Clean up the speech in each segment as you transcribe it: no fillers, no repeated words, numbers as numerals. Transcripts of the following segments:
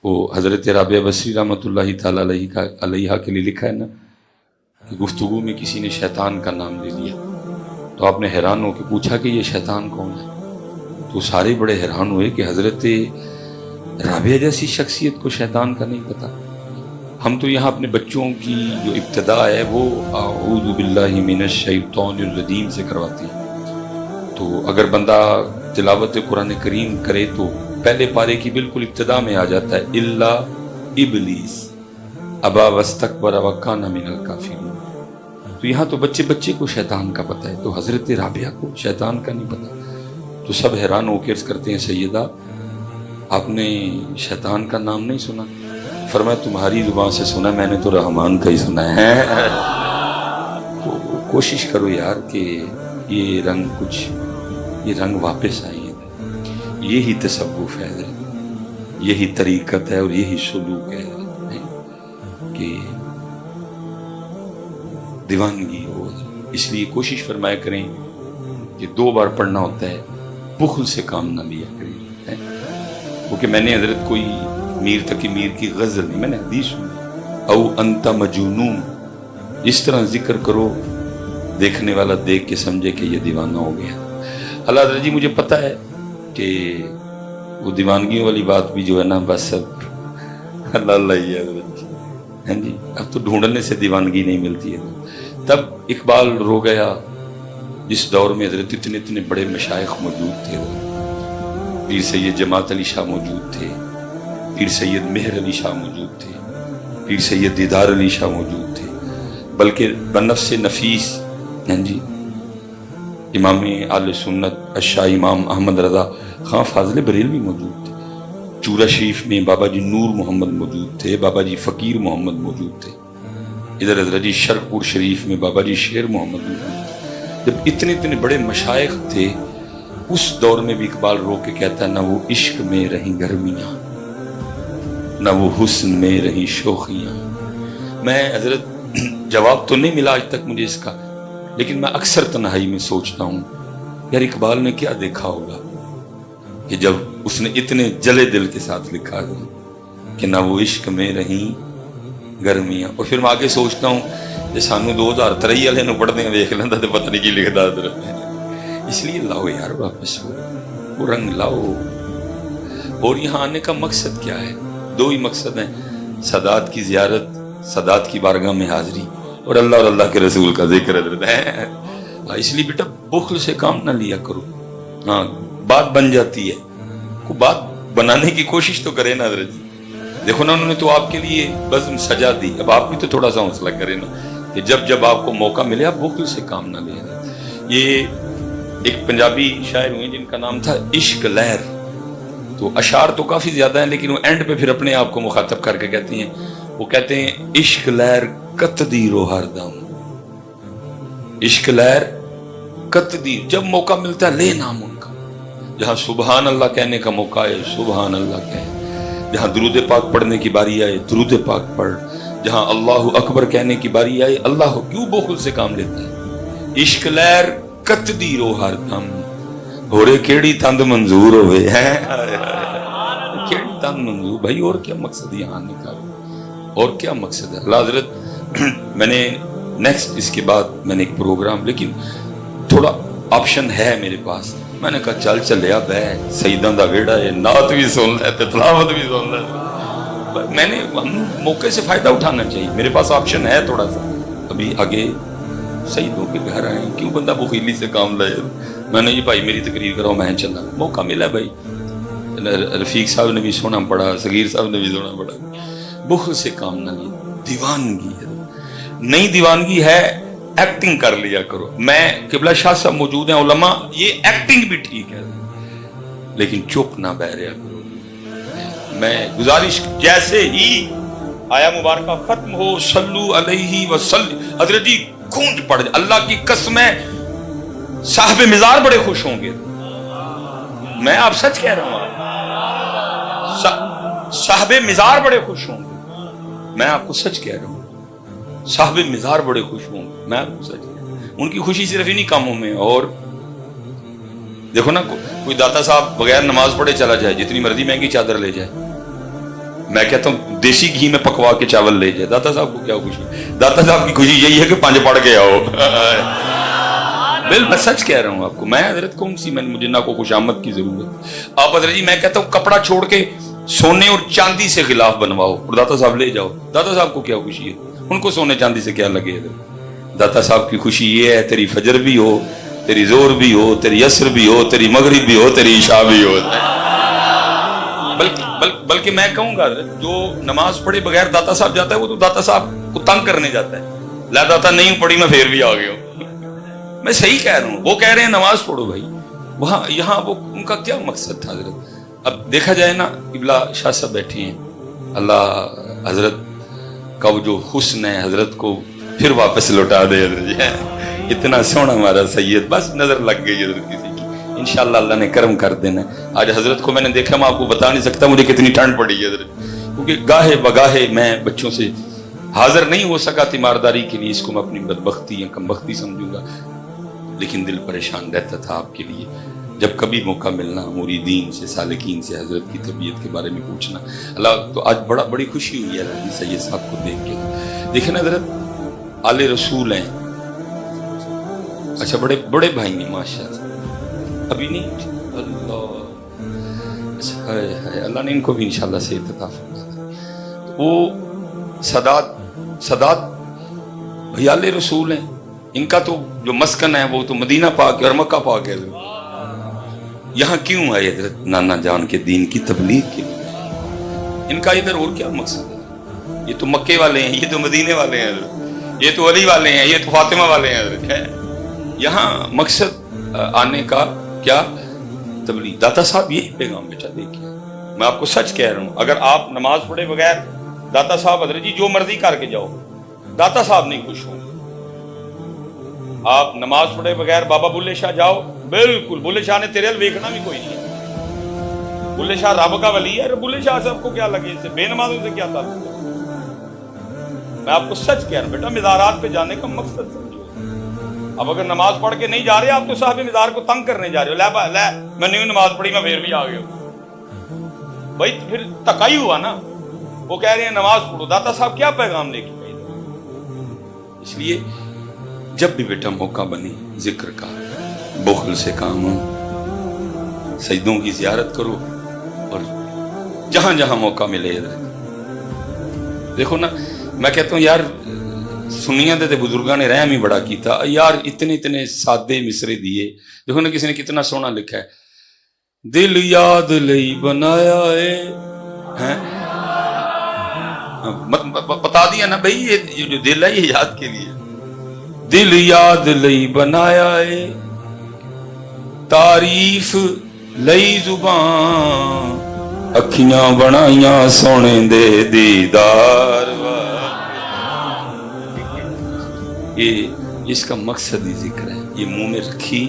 وہ حضرت رابعہ بصری رحمۃ اللہ تعالی علیہ کے لیے لکھا ہے نا کہ گفتگو میں کسی نے شیطان کا نام لے لیا تو آپ نے حیران ہو کے پوچھا کہ یہ شیطان کون ہے؟ تو سارے بڑے حیران ہوئے کہ حضرت رابعہ جیسی شخصیت کو شیطان کا نہیں پتا۔ ہم تو یہاں اپنے بچوں کی جو ابتدا ہے وہ اعوذ باللہ من الشیطان الرجیم سے کرواتی ہے۔ تو اگر بندہ تلاوت قرآن کریم کرے تو پہلے پارے کی بالکل ابتدا میں آ جاتا ہے الا ابلیس ابا واستکبر وکان من الکافرین۔ تو یہاں تو بچے بچے کو شیطان کا پتہ ہے، تو حضرت رابعہ کو شیطان کا نہیں پتا۔ تو سب حیران ہو کے عرض کرتے ہیں سیدہ آپ نے شیطان کا نام نہیں سنا؟ فرمایا تمہاری زبان سے سنا، میں نے تو رحمان کا ہی سنا ہے۔ تو کوشش کرو یار کہ یہ رنگ واپس آئیں، یہی تصوف ہے، یہی طریقت ہے اور یہی سلوک ہے کہ دیوانگی ہو۔ اس لیے کوشش فرمایا کریں کہ 2 بار پڑھنا ہوتا ہے، بخل سے کام نہ لیا کریں۔ کیونکہ میں نے حضرت کوئی میر تقی میر کی غزل نہیں، میں نے حدیث سنی او انت مجنون، اس طرح ذکر کرو دیکھنے والا دیکھ کے سمجھے کہ یہ دیوانہ ہو گیا۔ اللہ حضرت جی مجھے پتہ ہے کہ وہ دیوانگیوں والی بات بھی جو ہے نا بس اب اللہ ہی ہے حضرت جی، ہاں جی، اب تو ڈھونڈنے سے دیوانگی نہیں ملتی ہے۔ تب اقبال رو گیا جس دور میں حضرت اتنے بڑے مشائخ موجود تھے، پیر سید جماعت علی شاہ موجود تھے، پیر سید مہر علی شاہ موجود تھے، پیر سید دیدار علی شاہ موجود تھے، بلکہ بنفس نفیس ہیں جی امام اہل سنت الشاہ امام احمد رضا خان فاضل بریلوی موجود تھے، چورا شریف میں بابا جی نور محمد موجود تھے، بابا جی فقیر محمد موجود تھے، ادھر حضرت جی شرق پور شریف میں بابا جی شیر محمد موجود تھے۔ جب اتنے بڑے مشائخ تھے اس دور میں بھی اقبال رو کے کہتا ہے نہ وہ عشق میں رہیں گرمیاں نہ وہ حسن میں رہیں شوخیاں۔ میں حضرت جواب تو نہیں ملا آج تک مجھے اس کا، لیکن میں اکثر تنہائی میں سوچتا ہوں یار اقبال نے کیا دیکھا ہوگا کہ جب اس نے اتنے جلے دل کے ساتھ لکھا ہے کہ نہ وہ عشق میں رہیں گرمیاں۔ اور پھر میں آگے سوچتا ہوں کہ سانو 2023 والے نو پڑھنے دیکھ لینا تو پتہ نہیں کی لکھتا حضرت۔ اس لیے لاؤ یار واپس وہ رنگ لاؤ۔ اور یہاں آنے کا مقصد کیا ہے؟ 2 ہی مقصد ہیں، سادات کی زیارت، سادات کی بارگاہ میں حاضری، اور اللہ کے رسول کا ذکر حضرت ہے۔ اس لیے بیٹا بخل سے کام نہ لیا کرو۔ ہاں بات بن جاتی ہے، کو بات بنانے کی کوشش تو کرے نا حضرت جی۔ دیکھو نا انہوں نے تو آپ کے لیے بزم سجا دی، اب آپ بھی تو تھوڑا سا حوصلہ کرے نا کہ جب آپ کو موقع ملے آپ بخل سے کام نہ لیں۔ یہ ایک پنجابی شاعر ہوئے جن کا نام تھا عشق لہر، تو اشعار تو کافی زیادہ ہیں لیکن وہ اینڈ پہ پھر اپنے آپ کو مخاطب کر کے کہتی ہیں، وہ کہتے ہیں عشق لہر کتدی رو ہر دم، عشق لہر کتدی، جب موقع ملتا ہے لے نام ان کا، جہاں سبحان اللہ کہنے کا موقع ہے سبحان اللہ کہے، جہاں درود پاک پڑھنے کی باری آئے درود پاک پڑھ، جہاں اللہ اکبر کہنے کی باری آئے اللہ، کیوں بخل سے کام لیتا ہے؟ عشق لہر کتدی رو ہر دم، ہورے کیڑی تند منظور ہوئے ہیں، کیڑی تند منظور، بھائی اور کیا مقصد یہاں نکال، اور کیا مقصد ہے؟ اللہ حضرت میں نے نیکسٹ اس کے بعد میں نے ایک پروگرام، لیکن تھوڑا آپشن ہے میرے پاس، میں نے کہا چل لیا بے سیداں دا ویڑا ہے، نعت بھی سن لے تلاوت بھی سن لے، میں نے موقع سے فائدہ اٹھانا چاہیے، میرے پاس آپشن ہے تھوڑا سا، ابھی آگے سیدوں کے گھر آئے، کیوں بندہ بخیلی سے کام لائے؟ میں نے جی بھائی میری تقریر کراؤ، میں چلا، موقع ملا بھائی، رفیق صاحب نے بھی سونا پڑا، صغیر صاحب نے بھی سونا پڑا، بخل سے کام نہ لیا، دیوانگی ہے، نئی دیوانگی ہے ایکٹنگ کر لیا کرو۔ میں قبلہ شاہ صاحب موجود ہیں، علماء، یہ ایکٹنگ بھی ٹھیک ہے لیکن چپ نہ بہ رہا کرو۔ میں گزارش جیسے ہی آیا مبارکہ ختم ہو صلو علیہ وسلم، حضرت جی گونج پڑ جائے، اللہ کی قسم ہے صاحب مزار بڑے خوش ہوں گے، میں آپ سچ کہہ رہا ہوں، صاحب مزار بڑے خوش ہوں گے، میں آپ کو سچ کہہ رہا ہوں، صاحب مزار بڑے خوش ہوں گے، میں آپ کو سچ کہہ رہا ہوں۔ ان کی خوشی صرف انہی کاموں میں، اور دیکھو نا کوئی داتا صاحب بغیر نماز پڑھے چلا جائے، جتنی مرضی مہنگی چادر لے جائے، میں کہتا ہوں دیسی گھی میں پکوا کے چاول لے جائے. داتا صاحب کو کیا خوشی؟ داتا صاحب کی خوشی یہی ہے کہ 5 پڑھ کے آؤ. میں سچ کہہ رہا ہوں آپ کو. میں حضرت کون سی مجھے نہ کو خوشامد کی ضرورت. آپ حضرت جی میں کہتا ہوں کپڑا چھوڑ کے سونے اور چاندی سے غلاف بنواؤ اور داتا صاحب لے جاؤ. داتا صاحب کو کیا خوشی ہے؟ ان کو سونے چاندی سے کیا لگے. داتا صاحب کی خوشی یہ ہے تیری فجر بھی ہو, تیری زور بھی ہو, تیری عصر بھی ہو, تیری مغرب بھی ہو, تیری عشاء بھی ہو. بلکہ میں کہوں گا جو نماز پڑھے بغیر داتا صاحب جاتا ہے وہ تو داتا صاحب کو تنگ کرنے جاتا ہے. لا داتا نہیں پڑھی میں پھر بھی آ گیا ہوں. میں صحیح کہہ رہا ہوں. وہ کہہ رہے ہیں نماز پڑھو بھائی, وہاں یہاں وہ ان کا کیا مقصد تھا حضرت؟ اب دیکھا جائے نا قبلہ شاہ صاحب بیٹھے ہیں, اللہ حضرت کا وہ جو حسن ہے حضرت کو پھر واپس لوٹا دے. حضرت جی اتنا سونا ہمارا سید, بس نظر لگ گئی حضرت کسی کی. انشاءاللہ اللہ نے کرم کر دینا. آج حضرت کو میں نے دیکھا, میں آپ کو بتا نہیں سکتا مجھے کتنی ٹھنڈ پڑی ہے حضرت, کیونکہ گاہے بگاہے میں بچوں سے حاضر نہیں ہو سکا تیمارداری کے لیے. اس کو میں اپنی بدبختی یا کم بختی سمجھوں گا, لیکن دل پریشان رہتا تھا آپ کے لیے. جب کبھی موقع ملنا مریدین سے سالکین سے حضرت کی طبیعت کے بارے میں پوچھنا. اللہ تو آج بڑی خوشی ہوئی ہے سید صاحب کو دیکھ کے. دیکھیں نا حضرت آل رسول ہیں, اچھا بڑے بھائی ہیں ماشاء اللہ, ابھی نہیں اللہ اللہ نے ان کو بھی انشاءاللہ سے عطا فرمایا. وہ سادات بھائی آل رسول ہیں, ان کا تو جو مسکن ہے وہ تو مدینہ پاک ہے اور مکہ پاک ہے. یہاں کیوں آئے حضرت؟ نانا جان کے دین کی تبلیغ کے لیے. ان کا ادھر اور کیا مقصد ہے؟ یہ تو مکے والے ہیں, یہ تو مدینے والے ہیں حضرت, یہ تو علی والے ہیں, یہ تو فاطمہ والے ہیں حضرت. ہے یہاں مقصد آنے کا کیا؟ تبلیغ. داتا صاحب یہی پیغام بیچا. دیکھیے میں آپ کو سچ کہہ رہا ہوں, اگر آپ نماز پڑھے بغیر داتا صاحب حضرت جی جو مرضی کر کے جاؤ, داتا صاحب نہیں خوش ہوں. آپ نماز پڑھے بغیر بابا بلے شاہ جاؤ, بالکل بلے شاہ نے تیرے ویکھنا بھی کوئی نہیں. بلے شاہ رب کا ولی ہے, بلے شاہ سے آپ کو کیا لگے, اسے بے نمازوں سے کیا تعلق ہے؟ میں آپ کو سچ کہہ رہا ہوں بیٹا, مزارات پہ جانے کا مقصد سمجھو. اب اگر نماز پڑھ کے نہیں جا رہے آپ تو صاحب مزار کو تنگ کرنے جا رہے ہو. لے میں نہیں نماز پڑھی میں پھر بھی آ گیا ہوں بھائی, پھر تکائی ہوا نا. وہ کہہ رہے ہیں نماز پڑھو, داتا صاحب کیا پیغام لے کے گئے. اس لیے جب بھی بیٹا موقع بنے ذکر کا, بخل سے کام ہو, سجدوں کی زیارت کرو, اور جہاں جہاں موقع ملے. دیکھو نا میں کہتا ہوں یار سنیاں دے بزرگاں نے رحم ہی بڑا کیتا یار, اتنے سادے مصرے دیے. دیکھو نا کسی نے کتنا سونا لکھا ہے, دل یاد لئی بنایا ہے. بتا دیا نا بھائی, یہ جو دل ہے یہ یاد کے لیے. دل یاد لئی بنایا ہے, تعریف لئی زبان, اکھیاں بنائیاں سونے دے دیدار. یہ اس کا مقصد ہی ذکر ہے. یہ منہ میں رکھی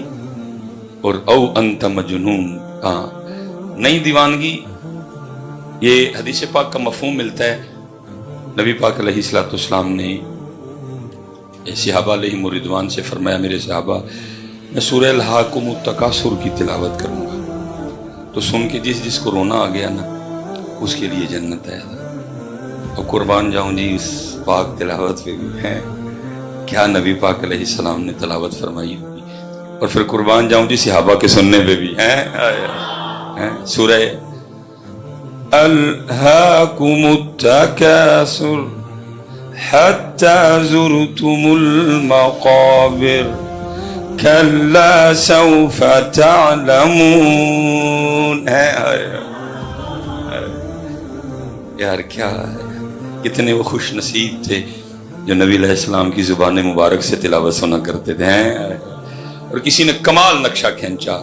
اور او انت مجنون. ہاں نئی دیوانگی, یہ حدیث پاک کا مفہوم ملتا ہے. نبی پاک علیہ الصلوۃ والسلام نے صحابہ علیہم رضوان سے فرمایا, میرے صحابہ میں سورہ الہاکم التکاثر کی تلاوت کروں گا تو سن کے جس کو رونا آ گیا نا اس کے لیے جنت ہے. اور قربان جاؤں جی اس پاک تلاوت پہ بھی ہے کیا نبی پاک علیہ السلام نے تلاوت فرمائی ہوگی. اور پھر قربان جاؤں جی صحابہ کے سننے پہ بھی ہیں. سورہ الہاکم التکاثر حتی زرتم المقابر کلا سوف تعلمون. یار کیا ہے, کتنے وہ خوش نصیب تھے جو نبی علیہ السلام کی زبان مبارک سے تلاوت سنا کرتے تھے. اور کسی نے کمال نقشہ کھینچا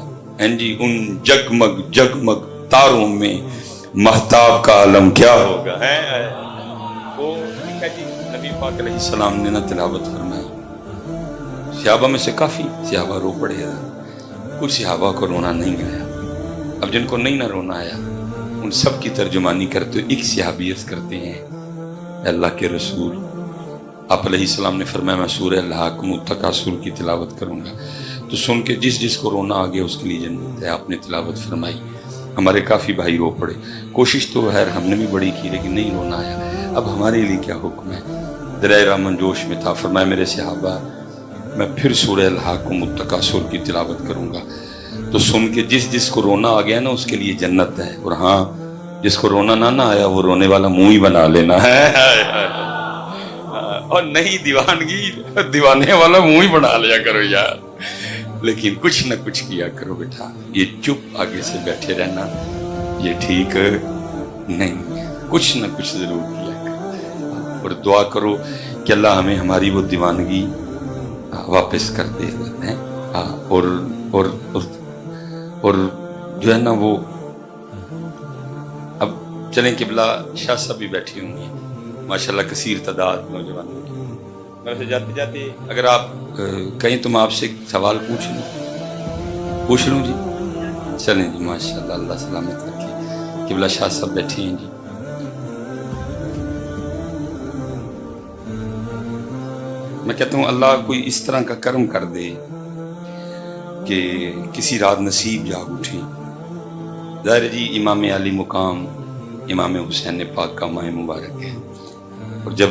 جی, ان جگمگ جگمگ تاروں میں مہتاب کا عالم کیا ہوگا. وہ جی نبی پاک علیہ السلام نے نہ تلاوت فرمائی. صحابہ میں سے کافی صحابہ رو پڑے, کچھ صحابہ کو رونا نہیں آیا. اب جن کو نہیں نہ رونا آیا ان سب کی ترجمانی کرتے ایک صحابیت کرتے ہیں, اللہ کے رسول آپ علیہ السلام نے فرمایا میں سورہ الہاکم التکاثر کی تلاوت کروں گا تو سن کے جس کو رونا آ گیا اس کے لیے جنت ہے. آپ نے تلاوت فرمائی, ہمارے کافی بھائی رو پڑے. کوشش تو خیر ہم نے بھی بڑی کی لیکن نہیں رونا آیا. اب ہمارے لیے کیا حکم ہے؟ درائے رحمن جوش میں تھا. فرمایا میرے صحابہ میں پھر سورہ الحاقم التکاثر کی تلاوت کروں گا تو سن کے جس کو رونا آ گیا نا اس کے لیے جنت ہے, اور ہاں جس کو رونا نہ آیا وہ رونے والا منہ ہی بنا لینا ہے, اور نہیں دیوانے والا منہ ہی بنا لیا کرو یار. لیکن کچھ نہ کچھ کیا کرو بیٹا. یہ چپ آگے سے بیٹھے رہنا یہ ٹھیک نہیں, کچھ نہ کچھ ضرور کیا کرو, اور دعا کرو کہ اللہ ہمیں ہماری وہ دیوانگی واپس کر دے ہیں. اور جو ہے نا وہ اب چلیں قبلہ شاہ صاحب بھی بیٹھی ہوں گی ماشاءاللہ کثیر تعداد نوجوانوں کی. میں سے جاتے جاتے اگر آپ کہیں تو میں آپ سے سوال پوچھ لوں جی. چلیں جی ماشاءاللہ اللہ سلامت رکھے. قبلہ شاہ صاحب بیٹھے ہیں جی. میں کہتا ہوں اللہ کوئی اس طرح کا کرم کر دے کہ کسی رات نصیب جاگ اٹھے. ظاہر جی امام علی مقام امام حسین پاک کا ماہ مبارک ہے, اور جب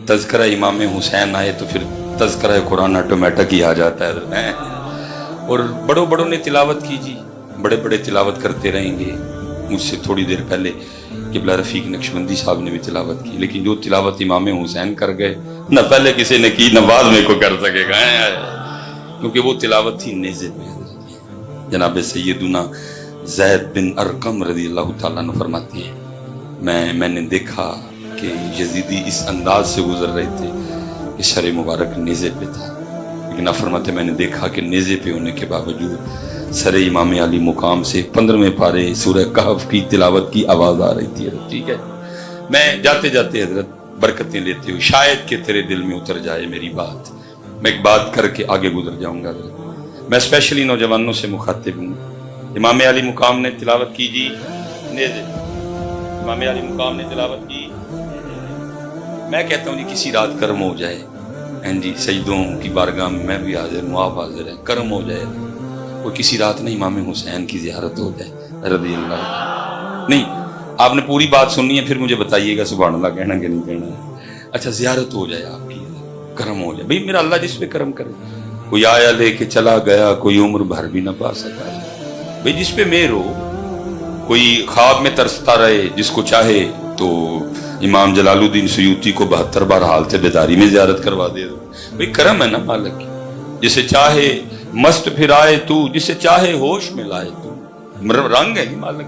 تذکرہ امام حسین آئے تو پھر تذکرہ قرآن آٹومیٹک ہی آ جاتا ہے. اور بڑوں نے تلاوت کی جی, بڑے تلاوت کرتے رہیں گے. مجھ سے تھوڑی دیر پہلے قبلہ رفیق نقشبندی صاحب نے بھی تلاوت کی, لیکن جو تلاوت امام حسین کر گئے نہ پہلے کسی نے کی نہ بعد میں کو کر سکے گا, کیونکہ وہ تلاوت تھی نیزے پہ. جناب سیدنا زید بن ارقم رضی اللہ تعالیٰ عنہ فرماتے ہیں میں نے دیکھا کہ یزیدی اس انداز سے گزر رہے تھے کہ سر مبارک نیزے پہ تھا, لیکن آپ فرماتے میں نے دیکھا کہ نیزے پہ ہونے کے باوجود سر امام علی مقام سے 15ویں پارے سورہ کہف کی تلاوت کی آواز آ رہی تھی. ٹھیک ہے, میں جاتے حضرت برکتیں لیتے ہو, شاید کہ تیرے دل میں اتر جائے میری بات. میں ایک بات کر کے آگے گزر جاؤں گا. میں اسپیشلی نوجوانوں سے مخاطب ہوں. امام علی مقام نے تلاوت کی جی نیزے, امام علی مقام نے تلاوت کی. میں کہتا ہوں جی کسی رات کرم ہو جائے جی, سجدوں کی بارگاہ میں بھی حاضر ہوں, آپ حاضر ہیں, کرم ہو جائے اور کسی رات نہیں امام حسین کی زیارت ہو جائے رضی اللہ عنہ. نہیں آپ نے پوری بات سننی ہے, پھر مجھے بتائیے گا سبحان اللہ کہنا کہ نہیں کہنا. اچھا زیارت ہو جائے آپ کی, کرم ہو جائے. بھئی میرا اللہ جس پہ کرم کرے. کوئی آیا لے کے چلا گیا, کوئی عمر بھر بھی نہ پا سکا. بھئی جس پہ مہر ہو, کوئی خواب میں ترستا رہے, جس کو چاہے تو امام جلال الدین سیوطی کو 72 بار حالت بیداری میں زیارت کروا دے. بھئی کرم ہے نا مالک کی. جسے چاہے مست پھرائے تو, جسے چاہے ہوش میں لائے تو. رنگ ہے مالک,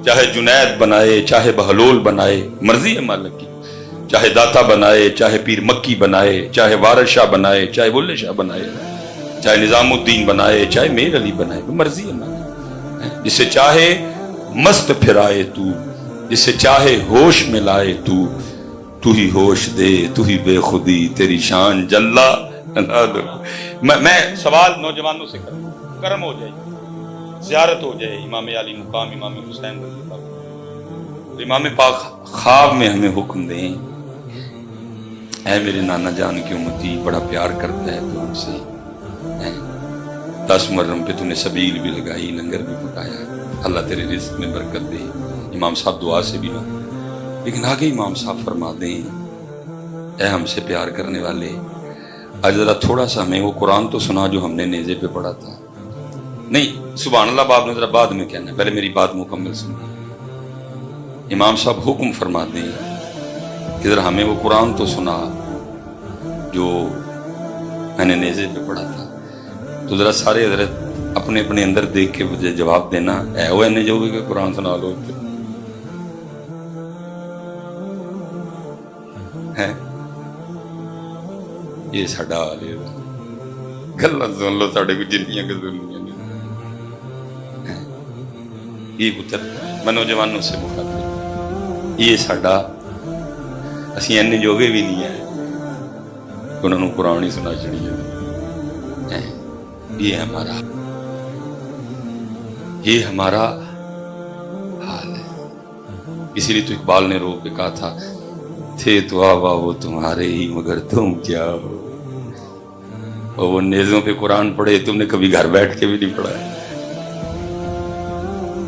چاہے جنید بنائے چاہے بہلول بنائے, مرضی ہے مالک کی. چاہے داتا بنائے چاہے پیر مکی بنائے, چاہے وارث شاہ بنائے چاہے بلے شاہ بنائے, چاہے نظام الدین بنائے چاہے میر علی بنائے, مرضی ہے مالک. جسے چاہے مست پھرائے تو, جسے چاہے ہوش میں لائے تو ہی ہوش دے, تو ہی بے خودی تیری شان جلا. میں سوال نوجوانوں سے کروں, کرم ہو جائے, زیارت ہو جائے امام علی مقام امام حسین رضی اللہ. امام پاک خواب میں ہمیں حکم دیں, اے میرے نانا جان کی امتی, بڑا پیار کرتا ہے تو ان سے. 10 محرم پہ تو نے سبیل بھی لگائی, لنگر بھی پکایا, اللہ تیرے رزق میں برکت دے. امام صاحب دعا سے بھی نہ, لیکن آگے امام صاحب فرما دیں اے ہم سے پیار کرنے والے, آج ذرا تھوڑا سا ہمیں وہ قرآن تو سنا جو ہم نے نیزے پہ پڑھا تھا. نہیں سبحان اللہ باپ نے ذرا بعد میں کہنا ہے, پہلے میری بات مکمل سنیں. امام صاحب حکم فرما دیں کہ ذرا ہمیں وہ قرآن تو سنا جو میں نے نیزے پہ پڑھا تھا. تو ذرا سارے حضرت اپنے اپنے اندر دیکھ کے مجھے جواب دینا, اے وہ نے جو کہ قرآن سنا لو ہے. یہ ساڈا حال ہے, گلاں سن لو ساڈے کو جنیاں کہ سننیاں نے. یہ پتر میں نوجوانوں سے مخاطب, یہ ساڈا اسی اینے جوگے بھی نہیں ہیں انہوں نے قرآن ہی سنا چڑی ہے. یہ ہمارا حال ہے. اسی لیے تو اقبال نے رو کے کہا تھا, تھے تو آبا وہ تمہارے ہی مگر تم کیا ہو. اور وہ نیزوں پہ قرآن پڑھے, تم نے کبھی گھر بیٹھ کے بھی نہیں پڑھا.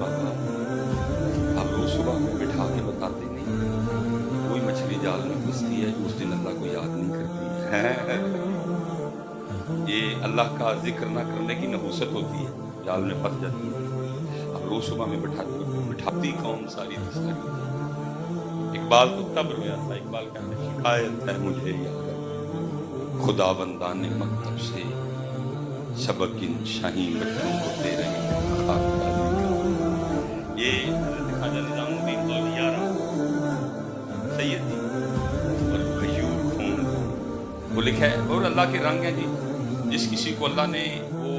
بابا آپ روز صبح میں بٹھا کے بتاتے نہیں کوئی مچھلی جال میں پھنستی ہے اس دن اللہ کو یاد نہیں کرتی ہے. یہ اللہ کا ذکر نہ کرنے کی نحوست ہوتی ہے, جال میں پھنس جاتی ہے. اب روز صبح میں بٹھاتی کون ساری کی ساری. اقبال تو تب رویا تھا, اقبال کہتے ہیں شکایت ہے مجھے یاد خدا بندان مکتب سے سبق ان شاہین بچوں کو دے رہے ہیں خاک کا. یہ حضرت خواجہ نظام الدین تولیارا سیدی اور غیور خون وہ لکھا ہے. اور اللہ کے رنگ ہیں جی, جس کسی کو اللہ نے وہ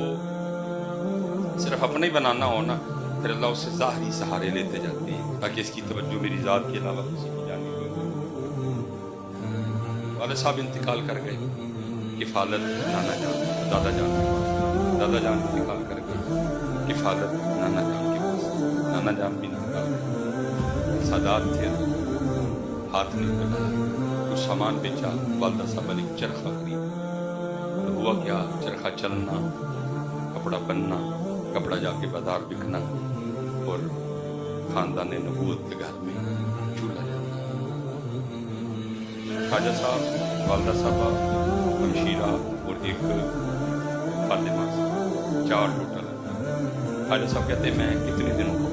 صرف اپنا ہی بنانا ہو نا, پھر اللہ اس سے ظاہری سہارے لیتے جاتے ہیں تاکہ اس کی توجہ میری ذات کے علاوہ کسی کی جانی ہو. والد صاحب انتقال کر گئے, کفالت نانا جان دادا جان, دادا جان انتقال کر گئے, کفالت نانا جان کے پاس, نانا جان بھی انتقال کر گئے. سادات تھے, ہاتھ نہیں بنایا, کچھ سامان بیچا, والدہ صاحب نے چرخہ خریدا. ہوا کیا, چرخہ چلنا, کپڑا بننا, کپڑا جا کے بازار بکنا, اور خاندان نبوت کے گھر میں چولہا جانا. خواجہ صاحب, والدہ صاحبہ, ہمشیرہ اور ایک فاطمہ, 4 ٹوٹل. خواجہ صاحب کہتے ہیں میں کتنے دنوں کو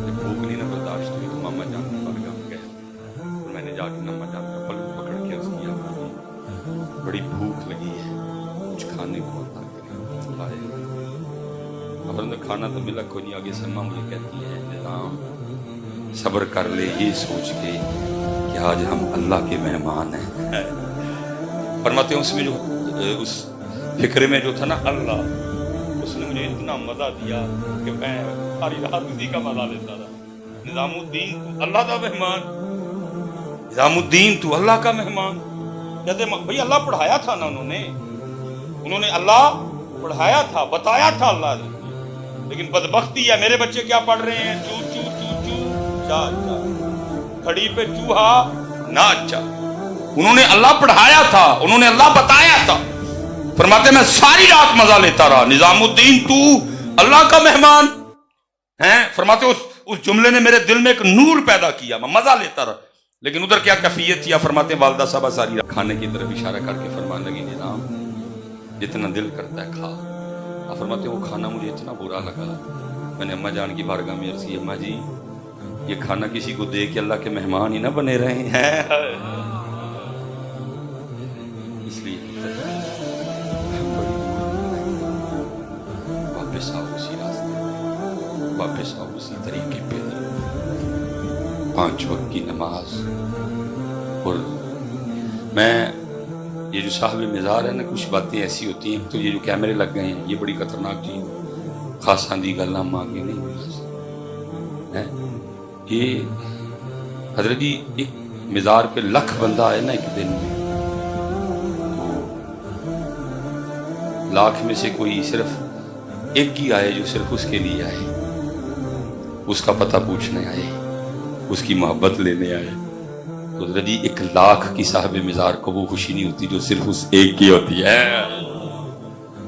جب بھوک نہیں نہ برداشت ہوئی تو ماما جان کے بارگاہ میں گئے, اور میں نے جا کے ماما جان کا پلو پکڑ کے عرض کیا بڑی بھوک لگی ہے, کچھ کھانے کو عطا کریں. لائے اور کھانا تو ملا کوئی نہیں. آگے سلمہ مجھے کہتی ہے نظام صبر کر لے یہ سوچ کے کہ آج ہم اللہ کے مہمان ہیں. فرماتے ہیں اس میں جو اس فکر میں جو تھا نا اللہ, اس نے مجھے اتنا مزہ دیا کہ میں ساری رات اسی کا مزہ لیتا تھا. نظام الدین تو اللہ کا مہمان, نظام الدین تو اللہ کا مہمان. کہتے بھائی اللہ پڑھایا تھا نا, انہوں نے اللہ پڑھایا تھا, بتایا تھا اللہ نے, لیکن بدبختی ہے میرے بچے کیا پڑھ رہے ہیں, چو چو چو چو چا چا, کھڑی پہ چوہا ناچا. انہوں نے اللہ پڑھایا تھا, انہوں نے اللہ بتایا تھا. فرماتے میں ساری رات مزہ لیتا رہا. نظام الدین تو اللہ کا مہمان ہیں. فرماتے اس جملے نے میرے دل میں ایک نور پیدا کیا, میں مزہ لیتا رہا. لیکن ادھر کیا کیفیت تھی, فرماتے ہیں والدہ صاحبہ ساری رات کھانے کی طرف اشارہ کر کے فرمان لگی نظام جتنا دل کرتا ہے کھا. فرماتے ہیں وہ کھانا مجھے اتنا برا لگا, میں نے اماں جان کی بارگاہ میں عرض کی اماں جی یہ کھانا کسی کو دے کے اللہ کے مہمان ہی نہ بنے رہے ہیں. اس لیے واپس آؤ اسی راستے, واپس آؤ اسی طریقے پہ. 5 وقت کی نماز. اور میں یہ جو صاحب مزار ہے نا, کچھ باتیں ایسی ہوتی ہیں, تو یہ جو کیمرے لگ گئے ہیں یہ بڑی خطرناک چیز, خاصاں دی گل ہم آگے نہیں ہے. یہ حضرت جی ایک مزار پہ 1,00,000 بندہ آئے نا ایک دن میں, 1,00,000 میں سے کوئی صرف ایک ہی آئے جو صرف اس کے لیے آئے, اس کا پتہ پوچھنے آئے, اس کی محبت لینے آئے. تو حضرت جی 1,00,000 کی صاحب مزار کو وہ خوشی نہیں ہوتی جو صرف اس ایک کی ہوتی ہے.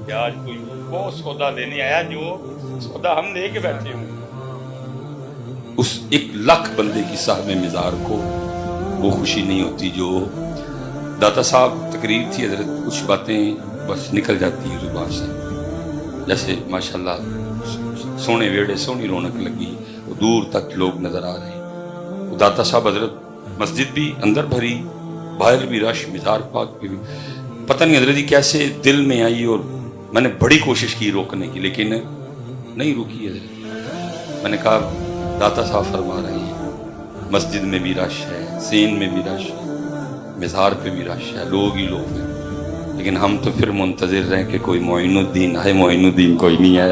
کہ آج کوئی وہ سودا لینے آیا جو سودا ہم لے کے بیٹھے ہوں. اس 1,00,000 بندے کی صاحب مزار کو وہ خوشی نہیں ہوتی جو داتا صاحب. تقریر تھی حضرت, کچھ باتیں بس نکل جاتی ہیں زبان سے, جیسے ماشاءاللہ سونے ویڑے, سونی رونق لگی, دور تک لوگ نظر آ رہے ہیں. داتا صاحب حضرت مسجد بھی اندر بھری, باہر بھی رش, مزار پاک پہ بھی. پتہ نہیں حضرت جی کیسے دل میں آئی, اور میں نے بڑی کوشش کی روکنے کی لیکن نہیں روکی حضرت. میں نے کہا داتا صاحب فرما رہے ہیں مسجد میں بھی رش ہے, سین میں بھی رش ہے, مزار پہ بھی رش ہے, لوگ ہی لوگ ہیں, لیکن ہم تو پھر منتظر رہیں کہ کوئی معین الدین آئے. معین الدین کوئی نہیں ہے.